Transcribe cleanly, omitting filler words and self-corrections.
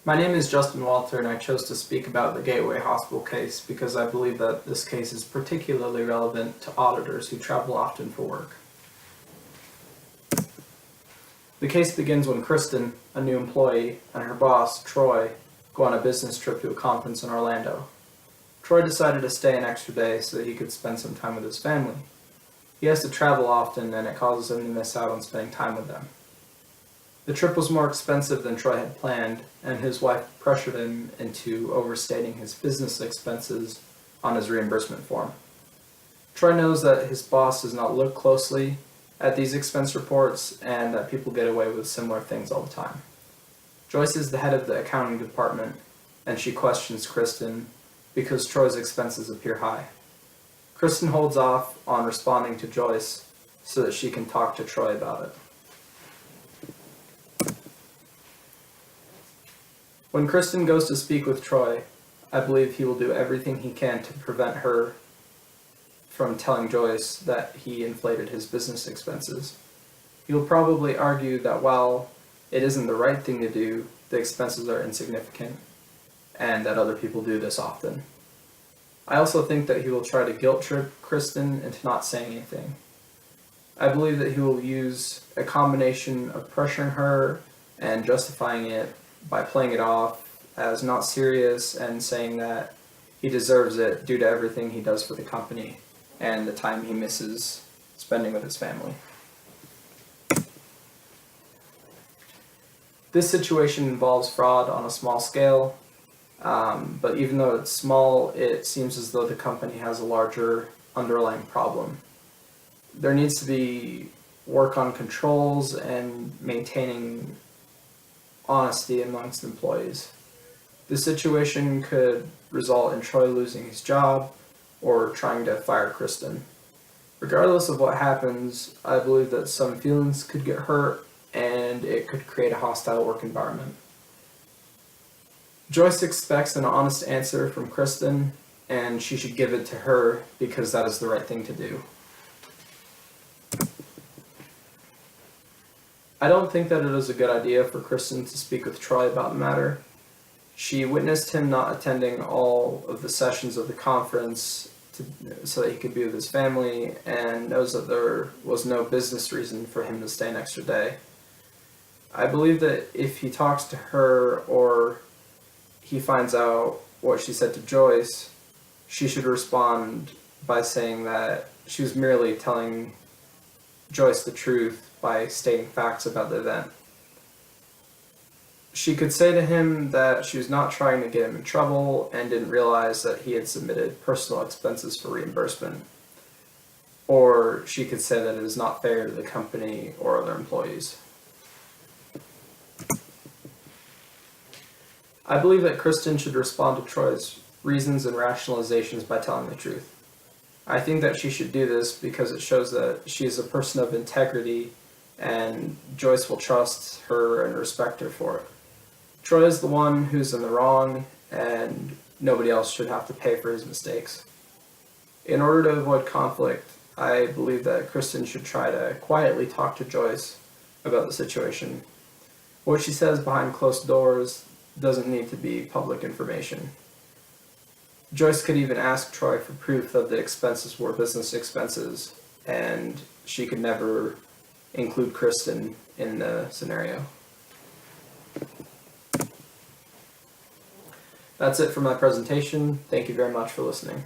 My name is Justin Walter, and I chose to speak about the Gateway Hospital case because I believe that this case is particularly relevant to auditors who travel often for work. The case begins when Kristen, a new employee, and her boss, Troy, go on a business trip to a conference in Orlando. Troy decided to stay an extra day so that he could spend some time with his family. He has to travel often, and it causes him to miss out on spending time with them. The trip was more expensive than Troy had planned, and his wife pressured him into overstating his business expenses on his reimbursement form. Troy knows that his boss does not look closely at these expense reports and that people get away with similar things all the time. Joyce is the head of the accounting department, and she questions Kristen because Troy's expenses appear high. Kristen holds off on responding to Joyce so that she can talk to Troy about it. When Kristen goes to speak with Troy, I believe he will do everything he can to prevent her from telling Joyce that he inflated his business expenses. He will probably argue that while it isn't the right thing to do, the expenses are insignificant, and that other people do this often. I also think that he will try to guilt trip Kristen into not saying anything. I believe that he will use a combination of pressuring her and justifying it by playing it off as not serious and saying that he deserves it due to everything he does for the company and the time he misses spending with his family. This situation involves fraud on a small scale, but even though it's small, it seems as though the company has a larger underlying problem. There needs to be work on controls and maintaining honesty amongst employees. This situation could result in Troy losing his job or trying to fire Kristen. Regardless of what happens, I believe that some feelings could get hurt and it could create a hostile work environment. Joyce expects an honest answer from Kristen, and she should give it to her because that is the right thing to do. I don't think that it is a good idea for Kristen to speak with Troy about the matter. She witnessed him not attending all of the sessions of the conference so that he could be with his family, and knows that there was no business reason for him to stay an extra day. I believe that if he talks to her or he finds out what she said to Joyce, she should respond by saying that she was merely telling Joyce the truth by stating facts about the event. She could say to him that she was not trying to get him in trouble and didn't realize that he had submitted personal expenses for reimbursement. Or she could say that it is not fair to the company or other employees. I believe that Kristen should respond to Troy's reasons and rationalizations by telling the truth. I think that she should do this because it shows that she is a person of integrity and Joyce will trust her and respect her for it. Troy is the one who's in the wrong, and nobody else should have to pay for his mistakes. In order to avoid conflict, I believe that Kristen should try to quietly talk to Joyce about the situation. What she says behind closed doors doesn't need to be public information. Joyce could even ask Troy for proof that the expenses were business expenses, and she could never include Kristen in the scenario. That's it for my presentation. Thank you very much for listening.